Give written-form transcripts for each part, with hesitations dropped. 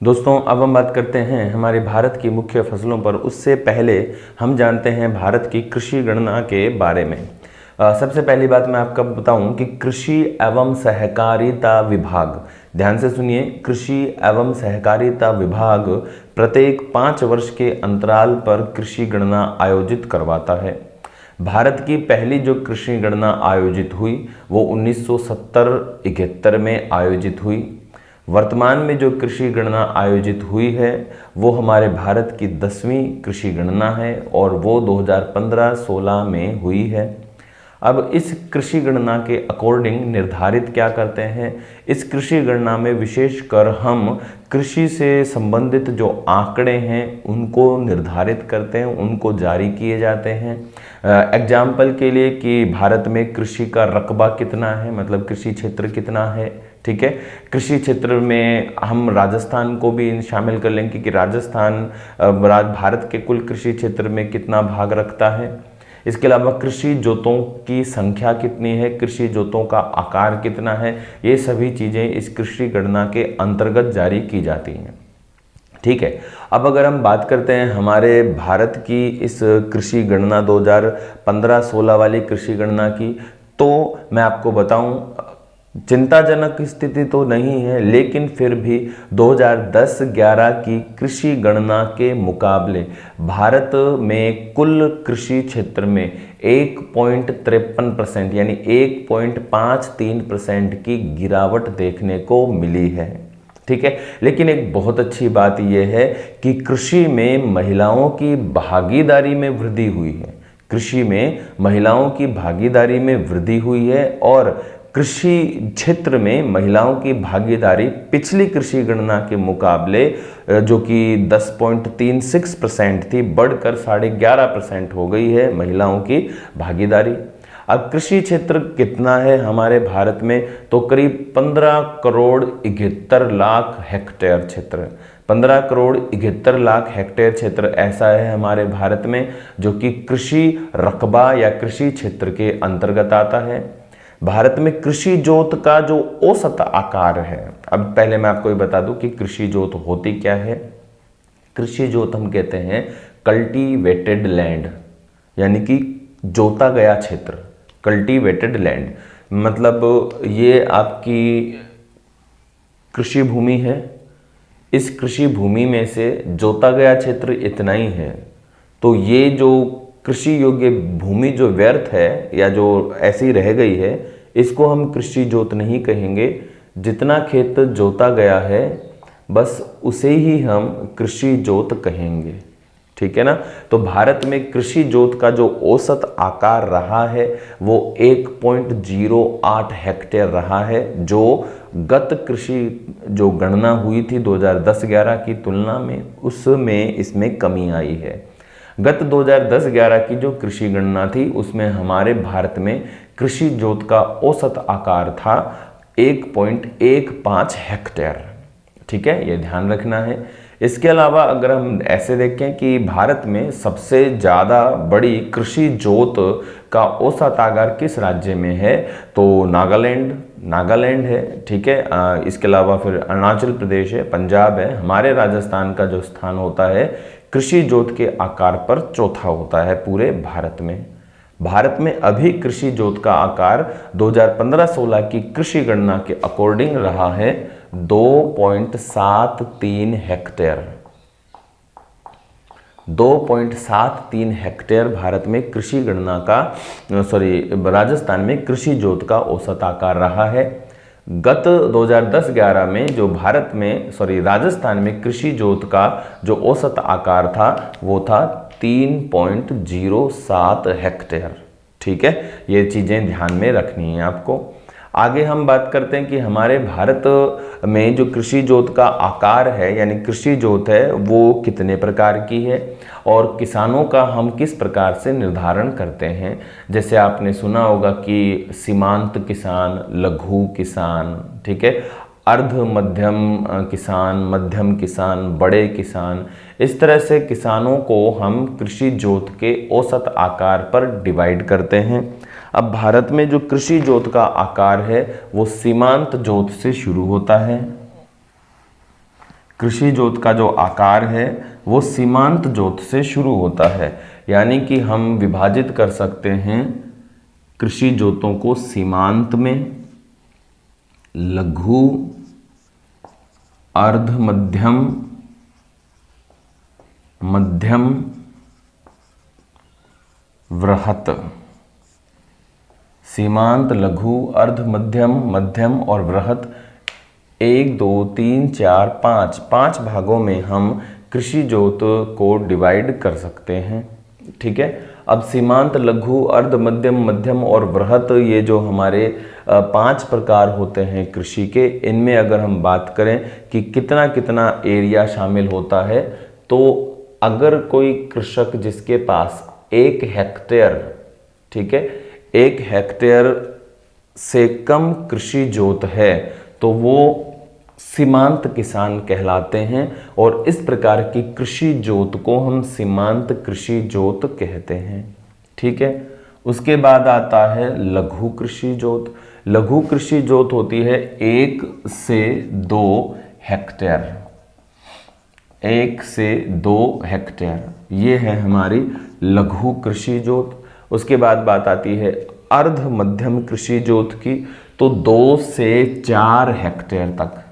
दोस्तों, अब हम बात करते हैं हमारे भारत की मुख्य फसलों पर। उससे पहले हम जानते हैं भारत की कृषि गणना के बारे में। सबसे पहली बात मैं आपको बताऊं कि कृषि एवं सहकारिता विभाग, ध्यान से सुनिए, कृषि एवं सहकारिता विभाग प्रत्येक 5 वर्ष के अंतराल पर कृषि गणना आयोजित करवाता है। भारत की पहली जो कृषि गणना आयोजित हुई वो 1970-71 में आयोजित हुई। वर्तमान में जो कृषि गणना आयोजित हुई है वो हमारे भारत की 10वीं कृषि गणना है और वो 2015-16 में हुई है। अब इस कृषि गणना के अकॉर्डिंग निर्धारित क्या करते हैं, इस कृषि गणना में विशेषकर हम कृषि से संबंधित जो आंकड़े हैं उनको निर्धारित करते हैं, उनको जारी किए जाते हैं। एग्जाम्पल के लिए कि भारत में कृषि का रकबा कितना है, मतलब कृषि क्षेत्र कितना है। ठीक है, कृषि क्षेत्र में हम राजस्थान को भी शामिल कर लेंगे कि राजस्थान भारत के कुल कृषि क्षेत्र में कितना भाग रखता है। इसके अलावा कृषि जोतों की संख्या कितनी है, कृषि जोतों का आकार कितना है, ये सभी चीज़ें इस कृषि गणना के अंतर्गत जारी की जाती हैं। ठीक है, अब अगर हम बात करते हैं हमारे भारत की इस कृषि गणना 2015-16 वाली कृषि गणना की, तो मैं आपको बताऊं चिंताजनक स्थिति तो नहीं है, लेकिन फिर भी 2010-11 की कृषि गणना के मुकाबले भारत में कुल कृषि क्षेत्र में 1.53% यानी 1.53% की गिरावट देखने को मिली है। ठीक है, लेकिन एक बहुत अच्छी बात यह है कि कृषि में महिलाओं की भागीदारी में वृद्धि हुई है। कृषि में महिलाओं की भागीदारी में वृद्धि हुई है और कृषि क्षेत्र में महिलाओं की भागीदारी पिछली कृषि गणना के मुकाबले जो कि 10.36% थी, बढ़कर 11.5% हो गई है महिलाओं की भागीदारी। अब कृषि क्षेत्र कितना है हमारे भारत में, तो करीब 15 करोड़ 71 लाख हेक्टेयर क्षेत्र, 15 करोड़ 71 लाख हेक्टेयर क्षेत्र ऐसा है हमारे भारत में जो कि कृषि रकबा या कृषि क्षेत्र के अंतर्गत आता है। भारत में कृषि जोत का जो औसत आकार है, अब पहले मैं आपको ये बता दूं कि कृषि जोत होती क्या है। कृषि जोत हम कहते हैं कल्टीवेटेड लैंड, यानी कि जोता गया क्षेत्र। कल्टीवेटेड लैंड मतलब ये आपकी कृषि भूमि है, इस कृषि भूमि में से जोता गया क्षेत्र इतना ही है। तो ये जो कृषि योग्य भूमि जो व्यर्थ है या जो ऐसी रह गई है, इसको हम कृषि जोत नहीं कहेंगे। जितना खेत जोता गया है बस उसे ही हम कृषि जोत कहेंगे। ठीक है ना, तो भारत में कृषि जोत का जो औसत आकार रहा है वो 1.08 हेक्टेयर रहा है, जो गत कृषि जो गणना हुई थी 2010-11 की तुलना में उसमें इसमें कमी आई है। गत 2010-11 की जो कृषि गणना थी उसमें हमारे भारत में कृषि जोत का औसत आकार था 1.15 हेक्टेयर। ठीक है, ये ध्यान रखना है। इसके अलावा अगर हम ऐसे देखें कि भारत में सबसे ज़्यादा बड़ी कृषि जोत का औसत आकार किस राज्य में है, तो नागालैंड है। ठीक है, इसके अलावा फिर अरुणाचल प्रदेश है, पंजाब है। हमारे राजस्थान का जो स्थान होता है कृषि जोत के आकार पर चौथा होता है पूरे भारत में। भारत में अभी कृषि जोत का आकार 2015-16 की कृषि गणना के अकॉर्डिंग रहा है 2.73 हेक्टेयर। 2.73 हेक्टेयर भारत में कृषि गणना का राजस्थान में कृषि जोत का औसत आकार रहा है। गत 2010-11 में जो भारत में राजस्थान में कृषि जोत का जो औसत आकार था वो था 3.07 हेक्टेयर। ठीक है, ये चीज़ें ध्यान में रखनी है आपको। आगे हम बात करते हैं कि हमारे भारत में जो कृषि जोत का आकार है यानी कृषि जोत है वो कितने प्रकार की है और किसानों का हम किस प्रकार से निर्धारण करते हैं। जैसे आपने सुना होगा कि सीमांत किसान, लघु किसान, ठीक है, अर्ध मध्यम किसान, मध्यम किसान, बड़े किसान, इस तरह से किसानों को हम कृषि जोत के औसत आकार पर डिवाइड करते हैं। अब भारत में जो कृषि जोत का आकार है वो सीमांत जोत से शुरू होता है। कृषि जोत का जो आकार है वो सीमांत जोत से शुरू होता है, यानी कि हम विभाजित कर सकते हैं कृषि जोतों को सीमांत में, लघु, अर्ध मध्यम, मध्यम, वृहत। सीमांत, लघु, अर्ध मध्यम, मध्यम और वृहत 1 2 3 4 5 भागों में हम कृषि जोत को डिवाइड कर सकते हैं। ठीक है, अब सीमांत, लघु, अर्ध मध्यम, मध्यम और वृहत, ये जो हमारे 5 प्रकार होते हैं कृषि के, इनमें अगर हम बात करें कि कितना कितना एरिया शामिल होता है, तो अगर कोई कृषक जिसके पास 1 हेक्टेयर, ठीक है, 1 हेक्टेयर से कम कृषि जोत है तो वो सीमांत किसान कहलाते हैं, और इस प्रकार की कृषि जोत को हम सीमांत कृषि जोत कहते हैं। ठीक है, उसके बाद आता है लघु कृषि जोत। लघु कृषि जोत होती है 1 से 2 हेक्टेयर, 1 से 2 हेक्टेयर, ये है हमारी लघु कृषि जोत। उसके बाद बात आती है अर्ध मध्यम कृषि जोत की, तो 2 से 4 हेक्टेयर तक,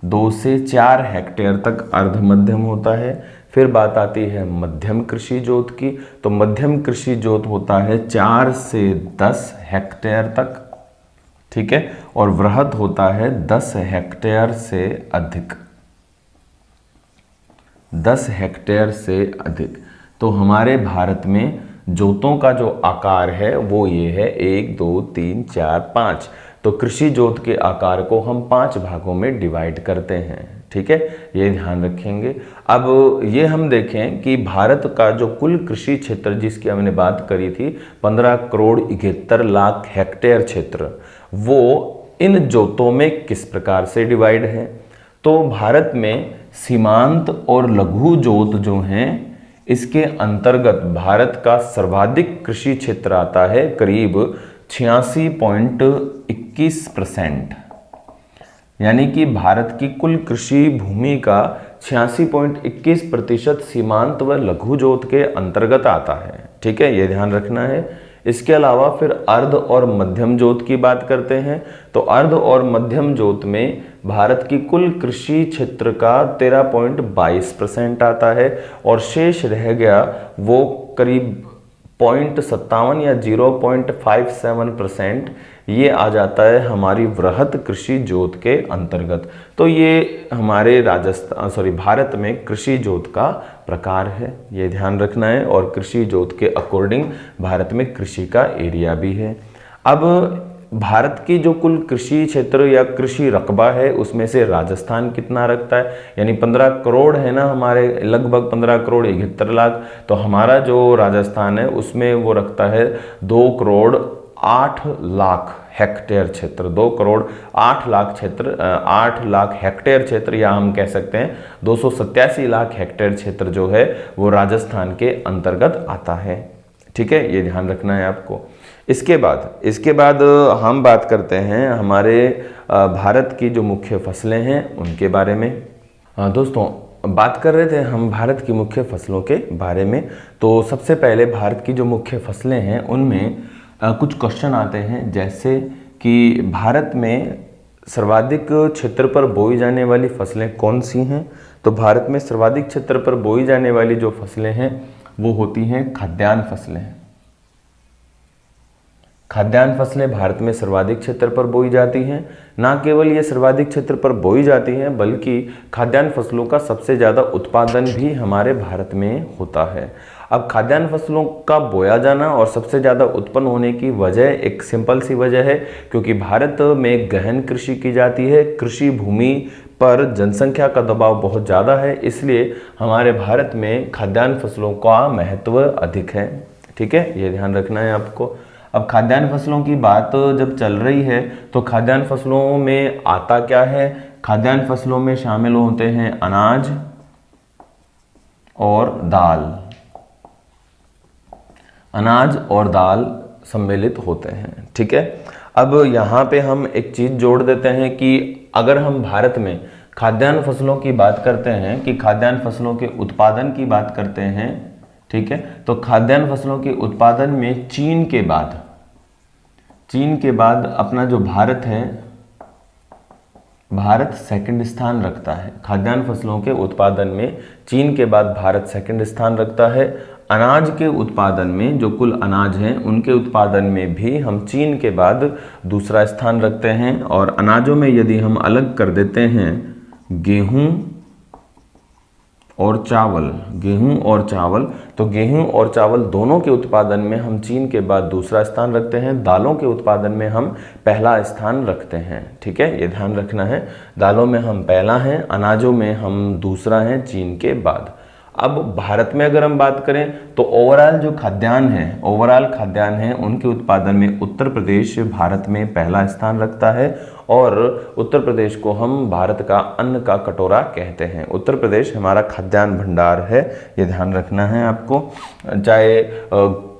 2 से 4 हेक्टेयर तक अर्ध मध्यम होता है। फिर बात आती है मध्यम कृषि जोत की, तो मध्यम कृषि जोत होता है 4 से 10 हेक्टेयर तक। ठीक है, और वृहत होता है 10 हेक्टेयर से अधिक, 10 हेक्टेयर से अधिक। तो हमारे भारत में जोतों का जो आकार है वो ये है 1 2 3 4 5। तो कृषि जोत के आकार को हम 5 भागों में डिवाइड करते हैं। ठीक है, ये ध्यान रखेंगे। अब ये हम देखें कि भारत का जो कुल कृषि क्षेत्र जिसकी हमने बात करी थी 15 करोड़ 71 लाख हेक्टेयर क्षेत्र, वो इन जोतों में किस प्रकार से डिवाइड है। तो भारत में सीमांत और लघु जोत जो हैं, इसके अंतर्गत भारत का सर्वाधिक कृषि क्षेत्र आता है, करीब 86.21%, यानी कि भारत की कुल कृषि भूमि का 86.21% सीमांत व लघु जोत के अंतर्गत आता है। ठीक है, ये ध्यान रखना है। इसके अलावा फिर अर्ध और मध्यम जोत की बात करते हैं, तो अर्ध और मध्यम जोत में भारत की कुल कृषि क्षेत्र का 13.22% आता है, और शेष रह गया वो करीब 0.57 या 0.57%, ये आ जाता है हमारी वृहत कृषि जोत के अंतर्गत। तो ये हमारे भारत में कृषि जोत का प्रकार है, ये ध्यान रखना है। और कृषि जोत के अकॉर्डिंग भारत में कृषि का एरिया भी है। अब भारत की जो कुल कृषि क्षेत्र या कृषि रकबा है उसमें से राजस्थान कितना रखता है, यानी 15 करोड़ है ना हमारे, लगभग 15 करोड़ 71 लाख, तो हमारा जो राजस्थान है उसमें वो रखता है 2 करोड़ 8 लाख हेक्टेयर क्षेत्र, 2 करोड़ 8 लाख क्षेत्र, 8 लाख हेक्टेयर क्षेत्र, या हम कह सकते हैं 287 लाख हेक्टेयर क्षेत्र जो है वो राजस्थान के अंतर्गत आता है। ठीक है, ये ध्यान रखना है आपको। इसके बाद हम बात करते हैं हमारे भारत की जो मुख्य फसलें हैं उनके बारे में। दोस्तों, बात कर रहे थे हम भारत की मुख्य फसलों के बारे में, तो सबसे पहले भारत की जो मुख्य फसलें हैं उनमें कुछ क्वेश्चन आते हैं, जैसे कि भारत में सर्वाधिक क्षेत्र पर बोई जाने वाली फसलें कौन सी हैं। तो भारत में सर्वाधिक क्षेत्र पर बोई जाने वाली जो फसलें हैं वो होती हैं खाद्यान्न फसलें। खाद्यान्न फसलें भारत में सर्वाधिक क्षेत्र पर बोई जाती हैं। ना केवल ये सर्वाधिक क्षेत्र पर बोई जाती हैं, बल्कि खाद्यान्न फसलों का सबसे ज़्यादा उत्पादन भी हमारे भारत में होता है। अब खाद्यान्न फसलों का बोया जाना और सबसे ज़्यादा उत्पन्न होने की वजह एक सिंपल सी वजह है, क्योंकि भारत में गहन कृषि की जाती है, कृषि भूमि पर जनसंख्या का दबाव बहुत ज़्यादा है, इसलिए हमारे भारत में खाद्यान्न फसलों का महत्व अधिक है। ठीक है, ये ध्यान रखना है आपको। अब खाद्यान्न फसलों की बात जब चल रही है तो खाद्यान्न फसलों में आता क्या है। खाद्यान्न फसलों में शामिल होते हैं अनाज और दाल, अनाज और दाल सम्मिलित होते हैं। ठीक है, अब यहाँ पे हम एक चीज़ जोड़ देते हैं कि अगर हम भारत में खाद्यान्न फसलों की बात करते हैं कि खाद्यान्न फसलों के उत्पादन की बात करते हैं, ठीक है। तो खाद्यान्न फसलों के उत्पादन में चीन के बाद अपना जो भारत है, भारत सेकंड स्थान रखता है। खाद्यान्न फसलों के उत्पादन में चीन के बाद भारत सेकंड स्थान रखता है। अनाज के उत्पादन में, जो कुल अनाज हैं उनके उत्पादन में भी हम चीन के बाद दूसरा स्थान रखते हैं। और अनाजों में यदि हम अलग कर देते हैं गेहूं और चावल, तो गेहूं और चावल दोनों के उत्पादन में हम चीन के बाद दूसरा स्थान रखते हैं। दालों के उत्पादन में हम पहला स्थान रखते हैं, ठीक है, ये ध्यान रखना है। दालों में हम पहला हैं, अनाजों में हम दूसरा हैं चीन के बाद। अब भारत में अगर हम बात करें तो ओवरऑल जो खाद्यान्न है उनके उत्पादन में उत्तर प्रदेश भारत में पहला स्थान रखता है। और उत्तर प्रदेश को हम भारत का अन्न का कटोरा कहते हैं। उत्तर प्रदेश हमारा खाद्यान्न भंडार है, ये ध्यान रखना है आपको। चाहे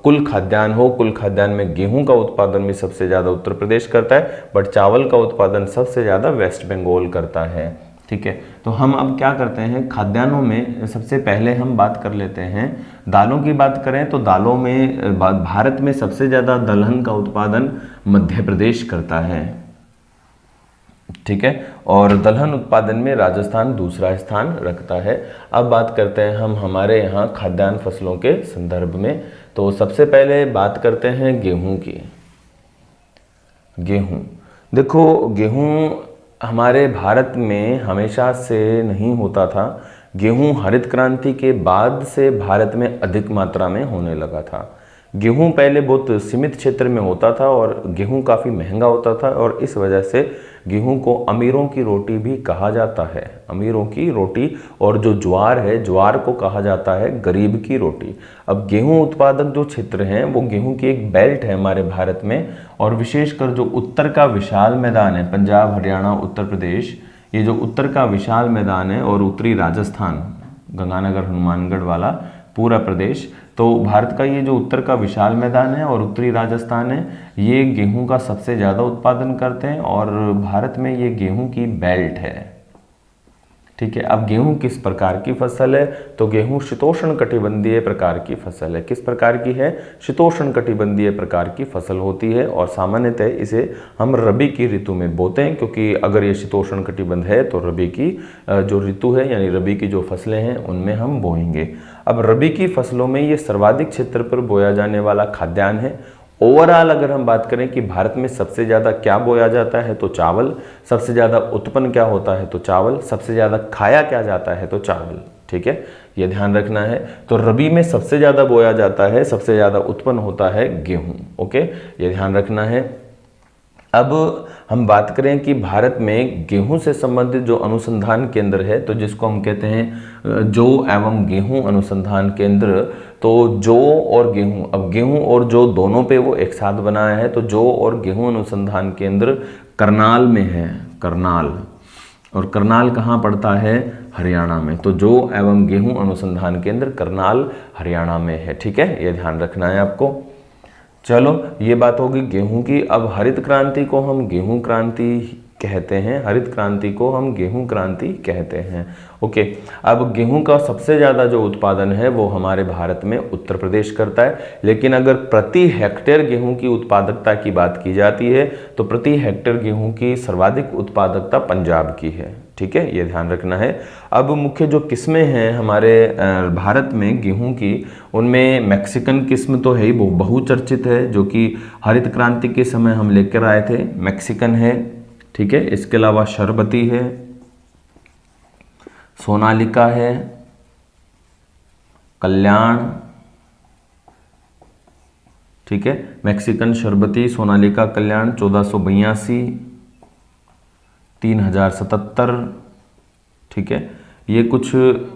कुल खाद्यान्न में गेहूं का उत्पादन भी सबसे ज़्यादा उत्तर प्रदेश करता है, बट चावल का उत्पादन सबसे ज़्यादा वेस्ट बंगाल करता है, ठीक है। तो हम अब क्या करते हैं, खाद्यान्नों में सबसे पहले हम बात कर लेते हैं दालों की। बात करें तो दालों में भारत में सबसे ज़्यादा दलहन का उत्पादन मध्य प्रदेश करता है, ठीक है। और दलहन उत्पादन में राजस्थान दूसरा स्थान रखता है। अब बात करते हैं हम हमारे यहाँ खाद्यान्न फसलों के संदर्भ में। तो सबसे पहले बात करते हैं गेहूं की। देखो, गेहूं हमारे भारत में हमेशा से नहीं होता था। गेहूं हरित क्रांति के बाद से भारत में अधिक मात्रा में होने लगा था। गेहूं पहले बहुत सीमित क्षेत्र में होता था और गेहूं काफ़ी महंगा होता था, और इस वजह से गेहूं को अमीरों की रोटी भी कहा जाता है, अमीरों की रोटी। और जो ज्वार को कहा जाता है गरीब की रोटी। अब गेहूं उत्पादक जो क्षेत्र हैं वो गेहूं की एक बेल्ट है हमारे भारत में, और विशेषकर जो उत्तर का विशाल मैदान है, पंजाब, हरियाणा, उत्तर प्रदेश, ये जो उत्तर का विशाल मैदान है, और उत्तरी राजस्थान, गंगानगर, हनुमानगढ़ वाला पूरा प्रदेश, तो भारत का ये जो उत्तर का विशाल मैदान है और उत्तरी राजस्थान है, ये गेहूं का सबसे ज़्यादा उत्पादन करते हैं, और भारत में ये गेहूं की बेल्ट है, ठीक है। अब गेहूं किस प्रकार की फसल है, तो गेहूं शीतोष्ण कटिबंधीय प्रकार की फसल है। किस प्रकार की है, शीतोष्ण कटिबंधीय प्रकार की फसल होती है, और सामान्यतः इसे हम रबी की ऋतु में बोते हैं, क्योंकि अगर ये शीतोष्ण कटिबंध है तो रबी की जो ऋतु है, यानी रबी की जो फसलें हैं उनमें हम बोएंगे। अब रबी की फसलों में ये सर्वाधिक क्षेत्र पर बोया जाने वाला खाद्यान्न है। ओवरऑल अगर हम बात करें कि भारत में सबसे ज़्यादा क्या बोया जाता है, तो चावल। सबसे ज़्यादा उत्पन्न क्या होता है, तो चावल। सबसे ज़्यादा खाया क्या जाता है, तो चावल, ठीक है, ये ध्यान रखना है। तो रबी में सबसे ज़्यादा बोया जाता है, सबसे ज़्यादा उत्पन्न होता है गेहूं, ओके, ये ध्यान रखना है। अब हम बात करें कि भारत में गेहूं से संबंधित जो अनुसंधान केंद्र है, तो जिसको हम कहते हैं जौ एवं गेहूं अनुसंधान केंद्र, तो जौ और गेहूं, अब गेहूं और जौ दोनों पे वो एक साथ बनाया है। तो जौ और गेहूं अनुसंधान केंद्र करनाल में है, करनाल। और करनाल कहाँ पड़ता है, हरियाणा में। तो जौ एवं गेहूं अनुसंधान केंद्र करनाल हरियाणा में है, ठीक है, ये ध्यान रखना है आपको। चलो, ये बात होगी गेहूं की। अब हरित क्रांति को हम गेहूं क्रांति कहते हैं, हरित क्रांति को हम गेहूं क्रांति कहते हैं, ओके। अब गेहूं का सबसे ज़्यादा जो उत्पादन है वो हमारे भारत में उत्तर प्रदेश करता है। लेकिन अगर प्रति हेक्टेयर गेहूं की उत्पादकता की बात की जाती है तो प्रति हेक्टेयर गेहूं की सर्वाधिक उत्पादकता पंजाब की है, ठीक है, ये ध्यान रखना है। अब मुख्य जो किस्में हैं हमारे भारत में गेहूं की, उनमें मैक्सिकन किस्म तो है ही, बहुचर्चित है, जो कि हरित क्रांति के समय हम लेकर आए थे, मैक्सिकन है, ठीक है। इसके अलावा शरबती है, सोनालिका है, कल्याण, ठीक है, मैक्सिकन, शरबती, सोनालिका, कल्याण, 1482, 3077, ठीक है। ये कुछ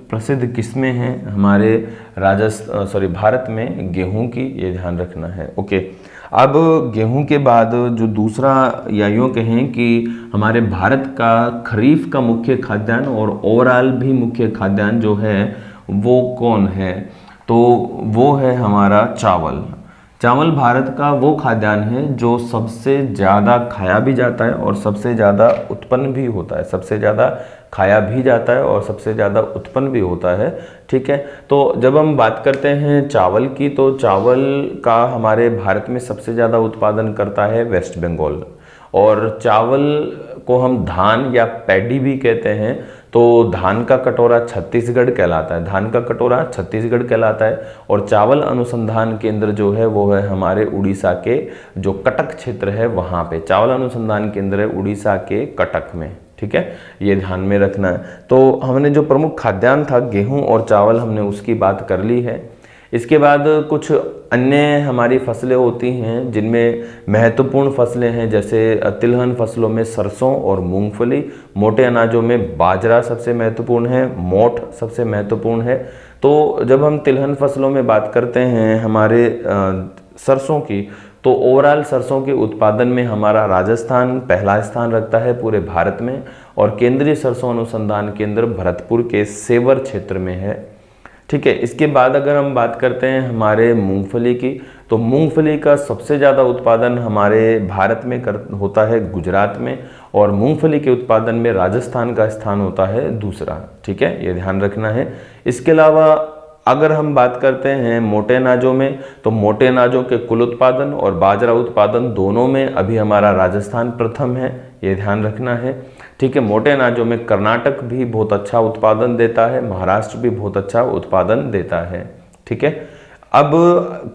प्रसिद्ध किस्में हैं हमारे भारत में गेहूं की, ये ध्यान रखना है, ओके। अब गेहूं के बाद जो दूसरा, या यूँ कहें कि हमारे भारत का खरीफ का मुख्य खाद्यान्न और ओवरऑल भी मुख्य खाद्यान्न जो है वो कौन है, तो वो है हमारा चावल। चावल भारत का वो खाद्यान्न है जो सबसे ज़्यादा खाया भी जाता है और सबसे ज़्यादा उत्पन्न भी होता है, सबसे ज़्यादा खाया भी जाता है और सबसे ज़्यादा उत्पन्न भी होता है। ठीक है, तो जब हम बात करते हैं चावल की, तो चावल का हमारे भारत में सबसे ज़्यादा उत्पादन करता है वेस्ट बंगाल। और चावल को हम धान या पैडी भी कहते हैं, तो धान का कटोरा छत्तीसगढ़ कहलाता है, धान का कटोरा छत्तीसगढ़ कहलाता है। और चावल अनुसंधान केंद्र जो है वो है हमारे उड़ीसा के जो कटक क्षेत्र है वहाँ पे चावल अनुसंधान केंद्र है, उड़ीसा के कटक में। ठीक है, ये ध्यान में रखना है। तो हमने जो प्रमुख खाद्यान्न था गेहूं और चावल, हमने उसकी बात कर ली है। इसके बाद कुछ अन्य हमारी फसलें होती हैं जिनमें महत्वपूर्ण फसलें हैं, जैसे तिलहन फसलों में सरसों और मूंगफली, मोटे अनाजों में बाजरा सबसे महत्वपूर्ण है, मोठ सबसे महत्वपूर्ण है। तो जब हम तिलहन फसलों में बात करते हैं हमारे सरसों की, तो ओवरऑल सरसों के उत्पादन में हमारा राजस्थान पहला स्थान रखता है पूरे भारत में, और केंद्रीय सरसों अनुसंधान केंद्र भरतपुर के सेवर क्षेत्र में है। ठीक है, इसके बाद अगर हम बात करते हैं हमारे मूंगफली की, तो मूंगफली का सबसे ज़्यादा उत्पादन हमारे भारत में होता है गुजरात में, और मूंगफली के उत्पादन में राजस्थान का स्थान होता है दूसरा। ठीक है, ये ध्यान रखना है। इसके अलावा अगर हम बात करते हैं मोटे अनाजों में, तो मोटे अनाजों के कुल उत्पादन और बाजरा उत्पादन दोनों में अभी हमारा राजस्थान प्रथम है, ये ध्यान रखना है। ठीक है, मोटे अनाजों में कर्नाटक भी बहुत अच्छा उत्पादन देता है, महाराष्ट्र भी बहुत अच्छा उत्पादन देता है। ठीक है, अब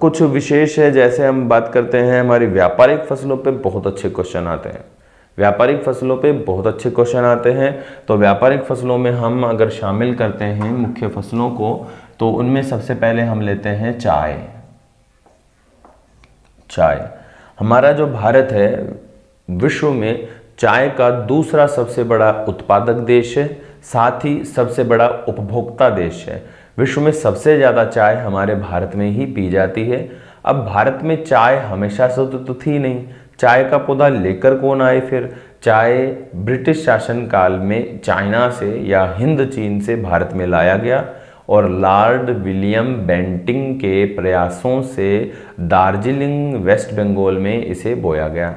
कुछ विशेष है, जैसे हम बात करते हैं हमारी व्यापारिक फसलों पे बहुत अच्छे क्वेश्चन आते हैं, व्यापारिक फसलों पे बहुत अच्छे क्वेश्चन आते हैं। तो व्यापारिक फसलों में हम अगर शामिल करते हैं मुख्य फसलों को, तो उनमें सबसे पहले हम लेते हैं चाय। चाय, हमारा जो भारत है विश्व में चाय का दूसरा सबसे बड़ा उत्पादक देश है, साथ ही सबसे बड़ा उपभोक्ता देश है। विश्व में सबसे ज़्यादा चाय हमारे भारत में ही पी जाती है। अब भारत में चाय हमेशा से तो थी नहीं, चाय का पौधा लेकर कौन आए फिर? चाय ब्रिटिश शासन काल में चाइना से या हिंद चीन से भारत में लाया गया, और लॉर्ड विलियम बेंटिंग के प्रयासों से दार्जिलिंग वेस्ट बंगाल में इसे बोया गया।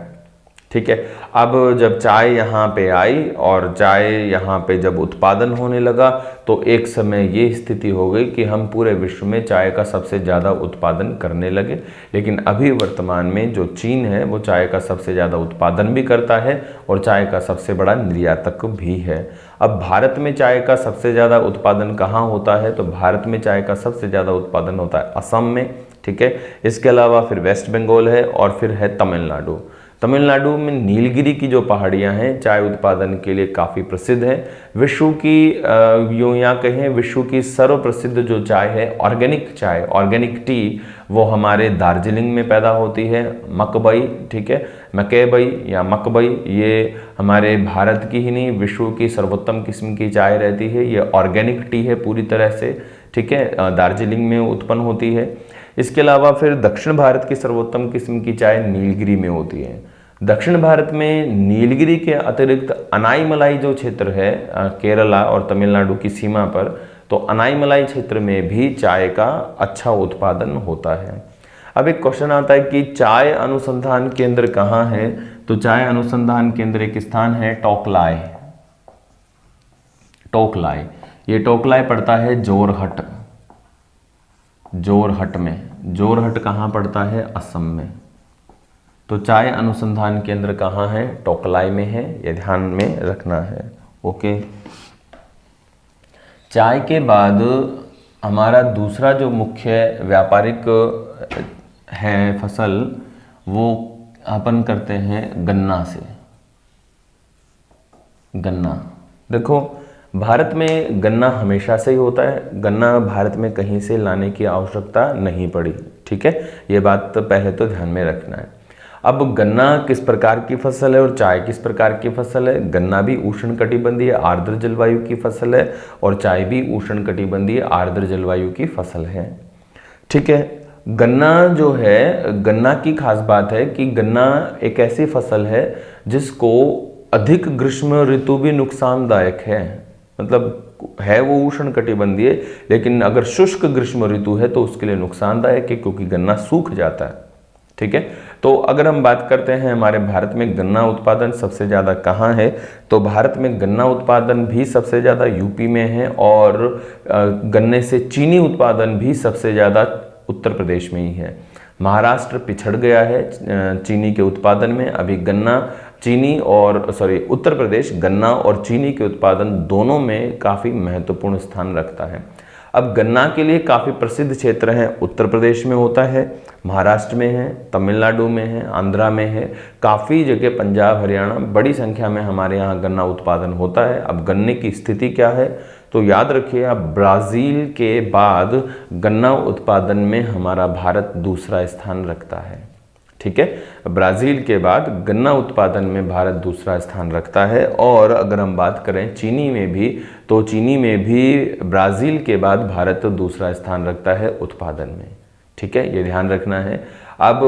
ठीक है, अब जब चाय यहाँ पे आई और चाय यहाँ पे जब उत्पादन होने लगा, तो एक समय ये स्थिति हो गई कि हम पूरे विश्व में चाय का सबसे ज़्यादा उत्पादन करने लगे। लेकिन अभी वर्तमान में जो चीन है वो चाय का सबसे ज़्यादा उत्पादन भी करता है और चाय का सबसे बड़ा निर्यातक भी है। अब भारत में चाय का सबसे ज़्यादा उत्पादन कहाँ होता है? तो भारत में चाय का सबसे ज़्यादा उत्पादन होता है असम में। ठीक है, इसके अलावा फिर वेस्ट बंगाल है और फिर है तमिलनाडु। तमिलनाडु में नीलगिरी की जो पहाड़ियाँ हैं चाय उत्पादन के लिए काफ़ी प्रसिद्ध है। विश्व की यूँ या कहें विश्व की सर्वप्रसिद्ध जो चाय है ऑर्गेनिक चाय, ऑर्गेनिक टी, वो हमारे दार्जिलिंग में पैदा होती है। मकबई, ठीक है, मकैबई या मकबई, ये हमारे भारत की ही नहीं विश्व की सर्वोत्तम किस्म की चाय रहती है। ये ऑर्गेनिक टी है पूरी तरह से, ठीक है, दार्जिलिंग में उत्पन्न होती है। इसके अलावा फिर दक्षिण भारत की सर्वोत्तम किस्म की चाय नीलगिरी में होती है। दक्षिण भारत में नीलगिरी के अतिरिक्त अनाईमलाई जो क्षेत्र है केरला और तमिलनाडु की सीमा पर, तो अनाईमलाई क्षेत्र में भी चाय का अच्छा उत्पादन होता है। अब एक क्वेश्चन आता है कि चाय अनुसंधान केंद्र कहाँ है? तो चाय अनुसंधान केंद्र एक स्थान है टोकलाई। टोकलाई, ये टोकलाई पड़ता है जोरहट, जोरहट में। जोरहट कहाँ पड़ता है? असम में। तो चाय अनुसंधान केंद्र कहाँ है? टोकलाई में है, ये ध्यान में रखना है। ओके, चाय के बाद हमारा दूसरा जो मुख्य व्यापारिक है फसल, वो अपन करते हैं गन्ना से। गन्ना, देखो भारत में गन्ना हमेशा से ही होता है, गन्ना भारत में कहीं से लाने की आवश्यकता नहीं पड़ी। ठीक है, ये बात तो पहले तो ध्यान में रखना है। अब गन्ना किस प्रकार की फसल है और चाय किस प्रकार की फसल है? गन्ना भी उष्णकटिबंधीय आर्द्र जलवायु की फसल है और चाय भी उष्णकटिबंधीय आर्द्र जलवायु की फसल है। ठीक है, गन्ना जो है, गन्ना की खास बात है कि गन्ना एक ऐसी फसल है जिसको अधिक ग्रीष्म ऋतु भी नुकसानदायक है। मतलब है वो उष्णकटिबंधीय, लेकिन अगर शुष्क ग्रीष्म ऋतु है तो उसके लिए नुकसानदायक है क्योंकि गन्ना सूख जाता है। ठीक है। तो अगर हम बात करते हैं हमारे भारत में गन्ना उत्पादन सबसे ज़्यादा कहाँ है, तो भारत में गन्ना उत्पादन भी सबसे ज़्यादा यूपी में है, और गन्ने से चीनी उत्पादन भी सबसे ज़्यादा उत्तर प्रदेश में ही है। महाराष्ट्र पिछड़ गया है चीनी के उत्पादन में। अभी गन्ना चीनी और उत्तर प्रदेश गन्ना और चीनी के उत्पादन दोनों में काफ़ी महत्वपूर्ण स्थान रखता है। अब गन्ना के लिए काफ़ी प्रसिद्ध क्षेत्र हैं, उत्तर प्रदेश में होता है, महाराष्ट्र में है, तमिलनाडु में है, आंध्रा में है, काफ़ी जगह पंजाब हरियाणा बड़ी संख्या में हमारे यहाँ गन्ना उत्पादन होता है। अब गन्ने की स्थिति क्या है, तो याद रखिए आप, ब्राज़ील के बाद गन्ना उत्पादन में हमारा भारत दूसरा स्थान रखता है। ठीक है, ब्राज़ील के बाद गन्ना उत्पादन में भारत दूसरा स्थान रखता है। और अगर हम बात करें चीनी में भी, तो चीनी में भी ब्राज़ील के बाद भारत दूसरा स्थान रखता है उत्पादन में। ठीक है, ये ध्यान रखना है। अब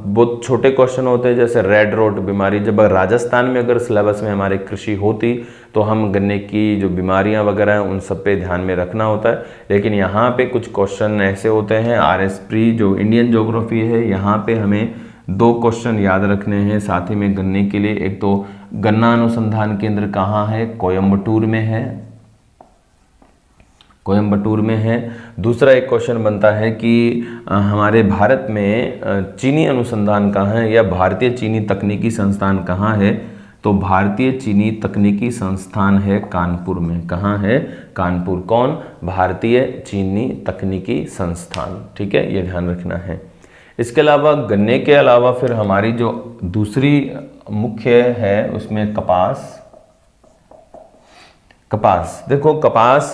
बहुत छोटे क्वेश्चन होते हैं, जैसे रेड रोट बीमारी, जब राजस्थान में अगर सिलेबस में हमारे कृषि होती तो हम गन्ने की जो बीमारियां वगैरह हैं उन सब पे ध्यान में रखना होता है। लेकिन यहाँ पे कुछ क्वेश्चन ऐसे होते हैं, RS प्री जो इंडियन ज्योग्राफी है, यहाँ पे हमें 2 क्वेश्चन याद रखने हैं साथ ही में गन्ने के लिए। एक तो गन्ना अनुसंधान केंद्र कहाँ है, कोयम्बटूर में है, कोयम्बटूर में है। दूसरा एक क्वेश्चन बनता है कि हमारे भारत में चीनी अनुसंधान कहाँ है, या भारतीय चीनी तकनीकी संस्थान कहाँ है, तो भारतीय चीनी तकनीकी संस्थान है कानपुर में। कहाँ है, कानपुर। कौन, भारतीय चीनी तकनीकी संस्थान। ठीक है, ये ध्यान रखना है। इसके अलावा गन्ने के अलावा फिर हमारी जो दूसरी मुख्य है उसमें कपास। कपास देखो, कपास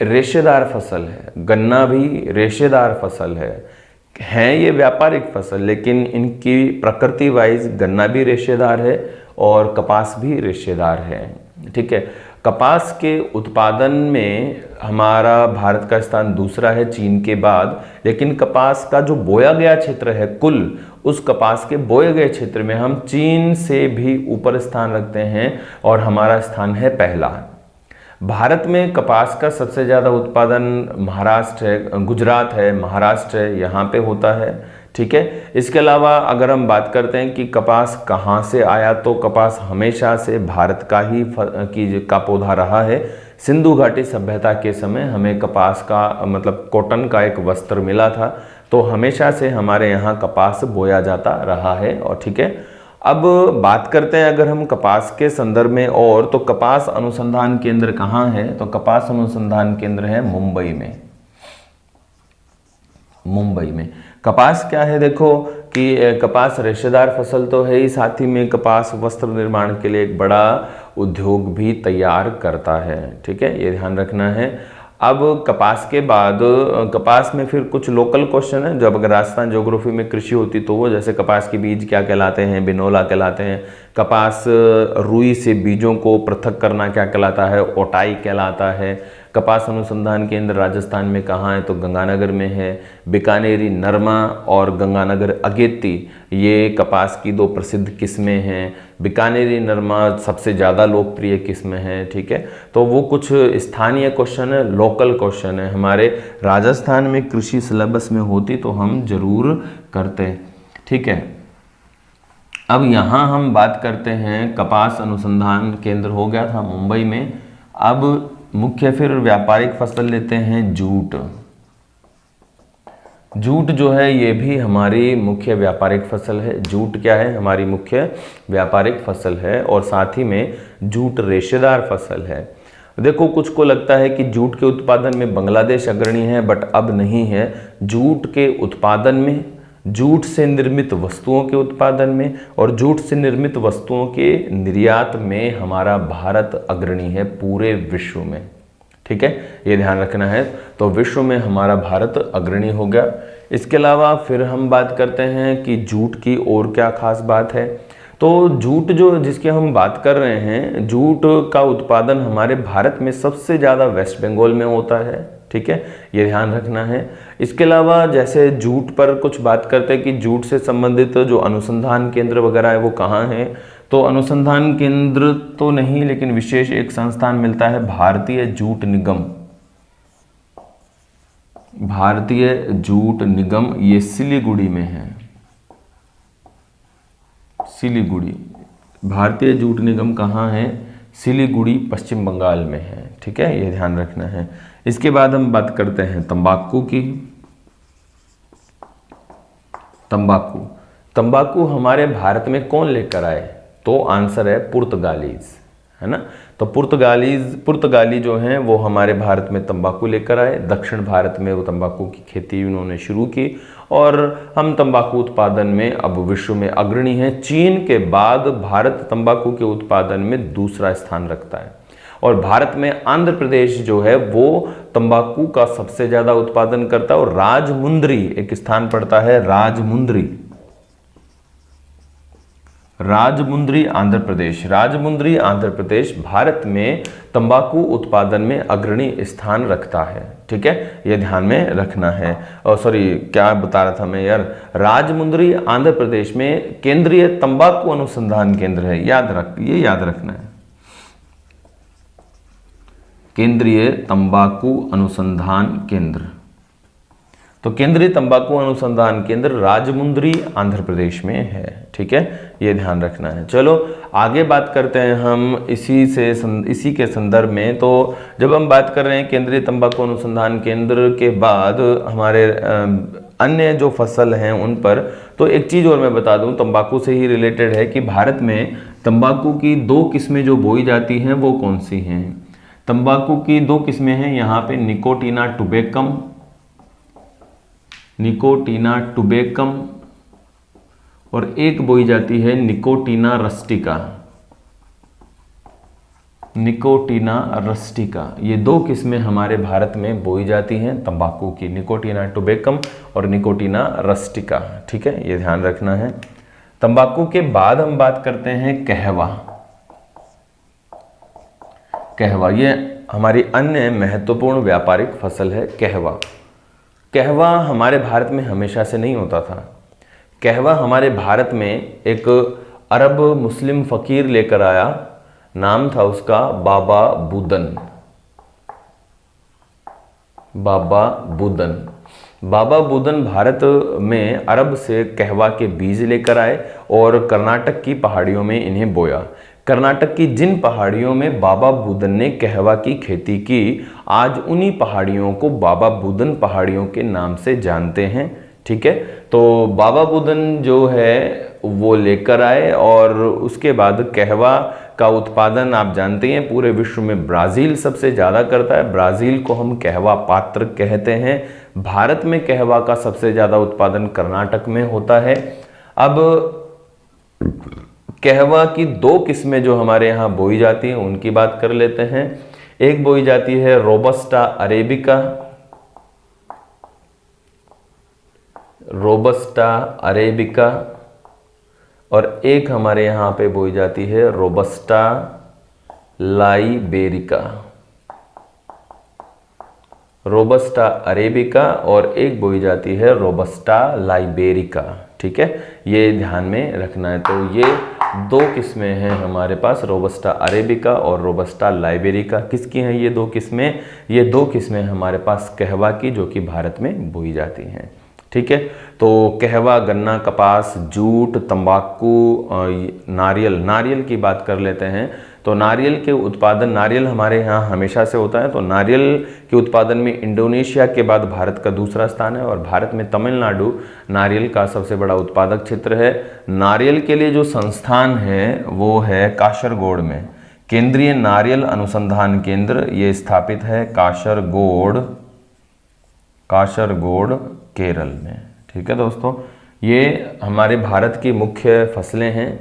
रेशेदार फसल है, गन्ना भी रेशेदार फसल है ये व्यापारिक फसल, लेकिन इनकी प्रकृति वाइज गन्ना भी रेशेदार है और कपास भी रेशेदार है। ठीक है, कपास के उत्पादन में हमारा भारत का स्थान दूसरा है चीन के बाद, लेकिन कपास का जो बोया गया क्षेत्र है कुल, उस कपास के बोए गए क्षेत्र में हम चीन से भी ऊपर स्थान रखते हैं और हमारा स्थान है पहला। भारत में कपास का सबसे ज़्यादा उत्पादन महाराष्ट्र है, गुजरात है, महाराष्ट्र है, यहाँ पे होता है। ठीक है, इसके अलावा अगर हम बात करते हैं कि कपास कहाँ से आया, तो कपास हमेशा से भारत का ही का पौधा रहा है। सिंधु घाटी सभ्यता के समय हमें कपास का मतलब कॉटन का एक वस्त्र मिला था, तो हमेशा से हमारे यहाँ कपास बोया जाता रहा है। और ठीक है, अब बात करते हैं अगर हम कपास के संदर्भ में, और तो कपास अनुसंधान केंद्र कहाँ है, तो कपास अनुसंधान केंद्र है मुंबई में। मुंबई में कपास क्या है, देखो कि कपास रेशेदार फसल तो है ही, साथ ही में कपास वस्त्र निर्माण के लिए एक बड़ा उद्योग भी तैयार करता है। ठीक है, ये ध्यान रखना है। अब कपास के बाद कपास में फिर कुछ लोकल क्वेश्चन है, जब अगर राजस्थान ज्योग्राफी में कृषि होती तो वो, जैसे कपास के बीज क्या कहलाते हैं, बिनोला कहलाते हैं। कपास रुई से बीजों को पृथक करना क्या कहलाता है, ओटाई कहलाता है। कपास अनुसंधान केंद्र राजस्थान में कहाँ है, तो गंगानगर में है। बीकानेरी नरमा और गंगानगर अगेती, ये कपास की 2 प्रसिद्ध किस्में हैं। बीकानेरी नरमा सबसे ज़्यादा लोकप्रिय किस्म है। ठीक है, तो वो कुछ स्थानीय क्वेश्चन है, लोकल क्वेश्चन है, हमारे राजस्थान में कृषि सिलेबस में होती तो हम जरूर करते। ठीक है, अब यहाँ हम बात करते हैं, कपास अनुसंधान केंद्र हो गया था मुंबई में। अब मुख्य फिर व्यापारिक फसल लेते हैं जूट। जूट जो है ये भी हमारी मुख्य व्यापारिक फसल है। जूट क्या है, हमारी मुख्य व्यापारिक फसल है, और साथ ही में जूट रेशेदार फसल है। देखो, कुछ को लगता है कि जूट के उत्पादन में बांग्लादेश अग्रणी है, बट अब नहीं है। जूट के उत्पादन में, जूट से निर्मित वस्तुओं के उत्पादन में और जूट से निर्मित वस्तुओं के निर्यात में हमारा भारत अग्रणी है पूरे विश्व में। ठीक है, ये ध्यान रखना है। तो विश्व में हमारा भारत अग्रणी हो गया। इसके अलावा फिर हम बात करते हैं कि जूट की और क्या खास बात है, तो जूट जो जिसकी हम बात कर रहे हैं, जूट का उत्पादन हमारे भारत में सबसे ज़्यादा वेस्ट बंगाल में होता है। ठीक है, ये ध्यान रखना है। इसके अलावा जैसे जूट पर कुछ बात करते हैं कि जूट से संबंधित जो अनुसंधान केंद्र वगैरह है वो कहाँ है, तो अनुसंधान केंद्र तो नहीं, लेकिन विशेष एक संस्थान मिलता है, भारतीय जूट निगम। भारतीय जूट निगम ये सिलीगुड़ी में है, सिलीगुड़ी। भारतीय जूट निगम कहाँ है? सिलीगुड़ी पश्चिम बंगाल में है, ठीक है, ये ध्यान रखना है। इसके बाद हम बात करते हैं तंबाकू की। तंबाकू, तंबाकू हमारे भारत में कौन लेकर आए? तो आंसर है पुर्तगालीज, है ना। तो पुर्तगाली जो हैं वो हमारे भारत में तंबाकू लेकर आए। दक्षिण भारत में वो तंबाकू की खेती उन्होंने शुरू की और हम तंबाकू उत्पादन में अब विश्व में अग्रणी हैं। चीन के बाद भारत तंबाकू के उत्पादन में दूसरा स्थान रखता है और भारत में आंध्र प्रदेश जो है वो तंबाकू का सबसे ज्यादा उत्पादन करता है और राजमुंद्री एक स्थान पड़ता है, राजमुंद्री, राजमुंद्री आंध्र प्रदेश। राजमुंद्री आंध्र प्रदेश भारत में तंबाकू उत्पादन में अग्रणी स्थान रखता है, ठीक है, ये ध्यान में रखना है। और सॉरी, क्या बता रहा था मैं यार, राजमुंद्री आंध्र प्रदेश में केंद्रीय तंबाकू अनुसंधान केंद्र है, ये याद रखना है, केंद्रीय तंबाकू अनुसंधान केंद्र। तो केंद्रीय तंबाकू अनुसंधान केंद्र राजमुंद्री आंध्र प्रदेश में है, ठीक है, ये ध्यान रखना है। चलो आगे बात करते हैं हम इसी के संदर्भ में। तो जब हम बात कर रहे हैं केंद्रीय तंबाकू अनुसंधान केंद्र के बाद हमारे अन्य जो फसल हैं उन पर, तो एक चीज़ और मैं बता दूं, तंबाकू से ही रिलेटेड है कि भारत में तंबाकू की 2 किस्में जो बोई जाती हैं वो कौन सी हैं? तंबाकू की 2 किस्में हैं यहाँ पे, निकोटीना टुबेकम, निकोटीना टुबेकम, और एक बोई जाती है निकोटीना रस्टिका, निकोटीना रस्टिका। ये 2 किस्में हमारे भारत में बोई जाती हैं तंबाकू की, निकोटीना टुबेकम और निकोटीना रस्टिका, ठीक है, ये ध्यान रखना है। तंबाकू के बाद हम बात करते हैं कहवा। कहवा ये हमारी अन्य महत्वपूर्ण व्यापारिक फसल है, कहवा। कहवा हमारे भारत में हमेशा से नहीं होता था। कहवा हमारे भारत में एक अरब मुस्लिम फकीर लेकर आया, नाम था उसका बाबा बुदन, बाबा बुदन। बाबा बुदन भारत में अरब से कहवा के बीज लेकर आए और कर्नाटक की पहाड़ियों में इन्हें बोया। कर्नाटक की जिन पहाड़ियों में बाबा बुदन ने कहवा की खेती की, आज उन्हीं पहाड़ियों को बाबा बुदन पहाड़ियों के नाम से जानते हैं, ठीक है। तो बाबा बुदन जो है वो लेकर आए और उसके बाद कहवा का उत्पादन आप जानते हैं पूरे विश्व में ब्राज़ील सबसे ज़्यादा करता है। ब्राज़ील को हम कहवा पात्र कहते हैं। भारत में कहवा का सबसे ज़्यादा उत्पादन कर्नाटक में होता है। अब कहवा की 2 किस्में जो हमारे यहाँ बोई जाती हैं उनकी बात कर लेते हैं। एक बोई जाती है रोबस्टा अरेबिका, रोबस्टा अरेबिका, और एक हमारे यहाँ पे बोई जाती है रोबस्टा लाइबेरिका, रोबस्टा अरेबिका, और एक बोई जाती है रोबस्टा लाइबेरिका, ठीक है, ये ध्यान में रखना है। तो ये 2 किस्में हैं हमारे पास, रोबस्टा अरेबिका और रोबस्टा लाइबेरिका। किसकी हैं ये 2 किस्में? ये 2 किस्में हमारे पास कहवा की, जो कि भारत में बोई जाती हैं, ठीक है। तो कहवा, गन्ना, कपास, जूट, तंबाकू, नारियल, नारियल की बात कर लेते हैं। तो नारियल के उत्पादन, नारियल हमारे यहाँ हमेशा से होता है, तो नारियल के उत्पादन में इंडोनेशिया के बाद भारत का दूसरा स्थान है और भारत में तमिलनाडु नारियल का सबसे बड़ा उत्पादक क्षेत्र है। नारियल के लिए जो संस्थान है वो है काशरगोड में, केंद्रीय नारियल अनुसंधान केंद्र, ये स्थापित है काशरगोड, काशरगोड केरल में, ठीक है दोस्तों। ये हमारे भारत की मुख्य फसलें हैं,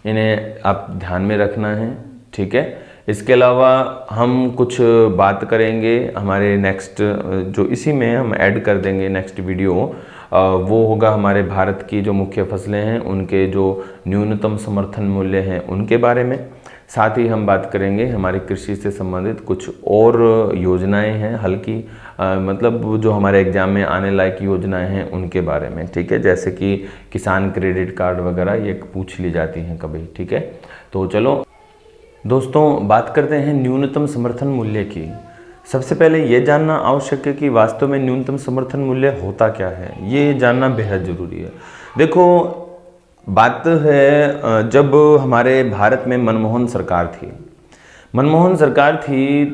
इन्हें आप ध्यान में रखना है, ठीक है। इसके अलावा हम कुछ बात करेंगे हमारे नेक्स्ट, जो इसी में हम ऐड कर देंगे नेक्स्ट वीडियो, वो होगा हमारे भारत की जो मुख्य फसलें हैं उनके जो न्यूनतम समर्थन मूल्य हैं उनके बारे में। साथ ही हम बात करेंगे हमारी कृषि से संबंधित कुछ और योजनाएं हैं, हल्की मतलब जो हमारे एग्जाम में आने लायक योजनाएं हैं उनके बारे में, ठीक है, जैसे कि किसान क्रेडिट कार्ड वगैरह ये पूछ ली जाती हैं कभी, ठीक है। तो चलो दोस्तों बात करते हैं न्यूनतम समर्थन मूल्य की। सबसे पहले ये जानना आवश्यक है कि वास्तव में न्यूनतम समर्थन मूल्य होता क्या है, ये जानना बेहद ज़रूरी है। देखो, बात है जब हमारे भारत में मनमोहन सरकार थी,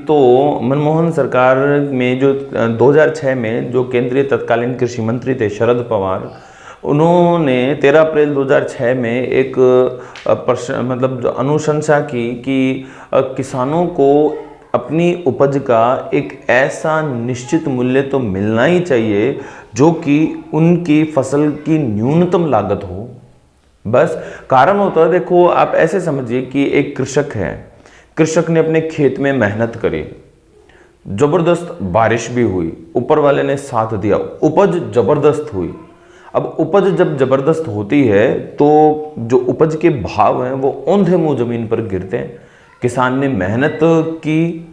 तो मनमोहन सरकार में जो 2006 में जो केंद्रीय तत्कालीन कृषि मंत्री थे शरद पवार, उन्होंने 13 अप्रैल 2006 में एक अनुशंसा की कि किसानों को अपनी उपज का एक ऐसा निश्चित मूल्य तो मिलना ही चाहिए जो कि उनकी फसल की न्यूनतम लागत हो। बस कारण होता है, देखो आप ऐसे समझिए कि एक कृषक है, कृषक ने अपने खेत में मेहनत करी, जबरदस्त बारिश भी हुई, ऊपर वाले ने साथ दिया, उपज जबरदस्त हुई। अब उपज जब जबरदस्त होती है तो जो उपज के भाव हैं वो औंधे मुंह जमीन पर गिरते हैं। किसान ने मेहनत की,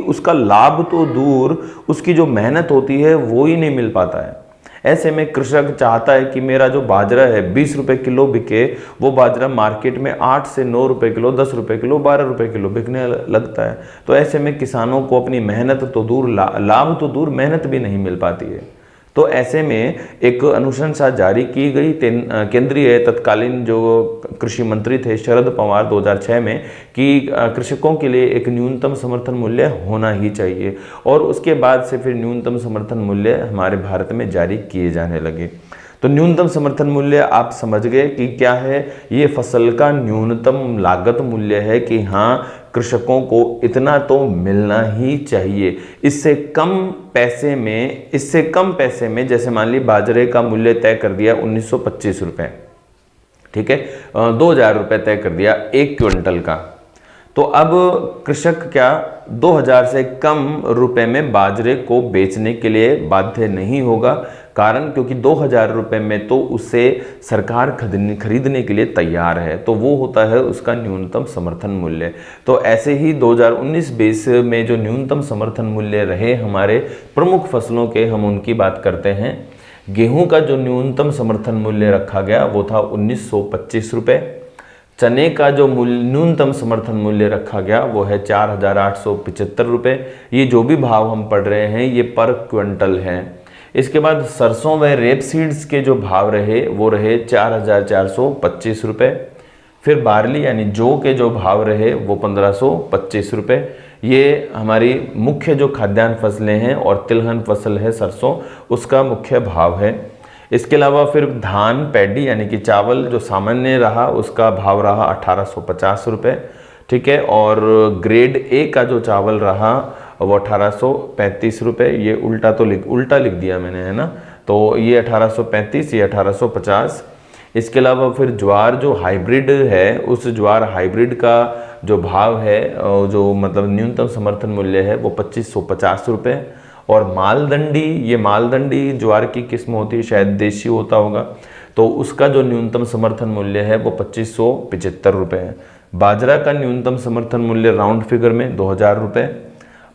उसका लाभ तो दूर, उसकी जो मेहनत होती है वो ही नहीं मिल पाता है। ऐसे में कृषक चाहता है कि मेरा जो बाजरा है 20 रुपए किलो बिके, वो बाजरा मार्केट में 8 से 9 रुपए किलो, 10 रुपए किलो, 12 रुपए किलो बिकने लगता है। तो ऐसे में किसानों को अपनी मेहनत तो दूर, लाभ तो दूर, मेहनत भी नहीं मिल पाती है। तो ऐसे में एक अनुशंसा जारी की गई केंद्रीय तत्कालीन जो कृषि मंत्री थे शरद पवार 2006 में, कि कृषकों के लिए एक न्यूनतम समर्थन मूल्य होना ही चाहिए। और उसके बाद से फिर न्यूनतम समर्थन मूल्य हमारे भारत में जारी किए जाने लगे। तो न्यूनतम समर्थन मूल्य आप समझ गए कि क्या है, ये फसल का न्यूनतम लागत मूल्य है कि हाँ, कृषकों को इतना तो मिलना ही चाहिए। इससे कम पैसे में जैसे मान ली बाजरे का मूल्य तय कर दिया 1925 रुपये, ठीक है, 2000 रुपये तय कर दिया 1 क्विंटल का, तो अब कृषक क्या 2000 से कम रुपए में बाजरे को बेचने के लिए बाध्य नहीं होगा। कारण क्योंकि 2000 रुपये में तो उसे सरकार खरीदने के लिए तैयार है, तो वो होता है उसका न्यूनतम समर्थन मूल्य। तो ऐसे ही 2019-20 में जो न्यूनतम समर्थन मूल्य रहे हमारे प्रमुख फसलों के, हम उनकी बात करते हैं। गेहूं का जो न्यूनतम समर्थन मूल्य रखा गया वो था 1925 रुपये। चने का जो न्यूनतम समर्थन मूल्य रखा गया वो है 4875 रुपये। ये जो भी भाव हम पढ़ रहे हैं ये पर क्विंटल हैं। इसके बाद सरसों व रेप सीड्स के जो भाव रहे वो रहे 4425 रुपये। फिर बार्ली यानी जौ के जो भाव रहे वो 1525 रुपये। ये हमारी मुख्य जो खाद्यान्न फसलें हैं, और तिलहन फसल है सरसों, उसका मुख्य भाव है। इसके अलावा फिर धान पैडी यानी कि चावल जो सामान्य रहा उसका भाव रहा 1850 रुपये, ठीक है। और ग्रेड ए का जो चावल रहा वो 1835 रुपये। ये उल्टा लिख दिया मैंने, है ना, तो ये 1835, ये 1850। इसके अलावा फिर ज्वार जो हाइब्रिड है, उस ज्वार हाइब्रिड का जो भाव है, जो मतलब न्यूनतम समर्थन मूल्य है वो 2550 रुपये। और मालदंडी, ये मालदंडी ज्वार की किस्म होती है, शायद देशी होता होगा, तो उसका जो न्यूनतम समर्थन मूल्य है वो 2575 रुपये है। बाजरा का न्यूनतम समर्थन मूल्य राउंड फिगर में 2000 रुपये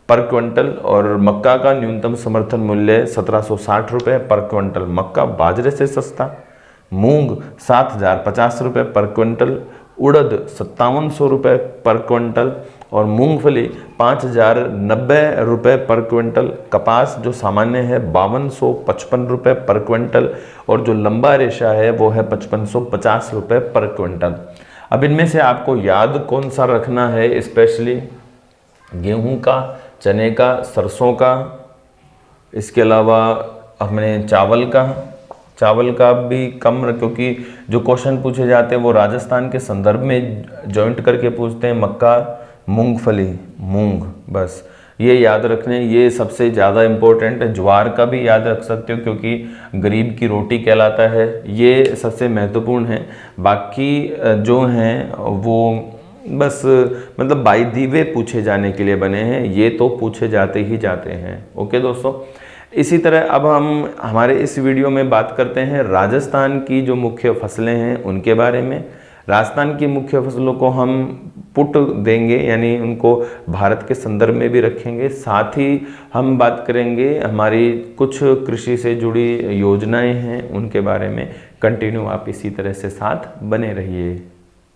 पर क्विंटल। और मक्का का न्यूनतम समर्थन मूल्य 1760 रुपये पर क्विंटल, मक्का बाजरे से सस्ता। मूंग 7050 रुपये पर क्विंटल, उड़द 5700 रुपये पर क्विंटल, और मूंगफली 5090 रुपये पर क्विंटल। कपास जो सामान्य है 5255 रुपये पर क्विंटल, और जो लंबा रेशा है वो है 5550 रुपये पर क्विंटल। अब इनमें से आपको याद कौन सा रखना है, स्पेशली गेहूं का, चने का, सरसों का, इसके अलावा हमने चावल का भी कम, क्योंकि जो क्वेश्चन पूछे जाते हैं वो राजस्थान के संदर्भ में जॉइंट करके पूछते हैं। मक्का, मूंगफली, मूंग, बस ये याद रखने, ये सबसे ज़्यादा इम्पोर्टेंट है। ज्वार का भी याद रख सकते हो क्योंकि गरीब की रोटी कहलाता है, ये सबसे महत्वपूर्ण है। बाकी जो हैं वो बस मतलब बाई दी वे पूछे जाने के लिए बने हैं, ये तो पूछे जाते ही जाते हैं। ओके दोस्तों, इसी तरह अब हम हमारे इस वीडियो में बात करते हैं राजस्थान की जो मुख्य फसलें हैं उनके बारे में। राजस्थान की मुख्य फसलों को हम पुट देंगे, यानी उनको भारत के संदर्भ में भी रखेंगे। साथ ही हम बात करेंगे हमारी कुछ कृषि से जुड़ी योजनाएं हैं उनके बारे में। कंटिन्यू आप इसी तरह से साथ बने रहिए।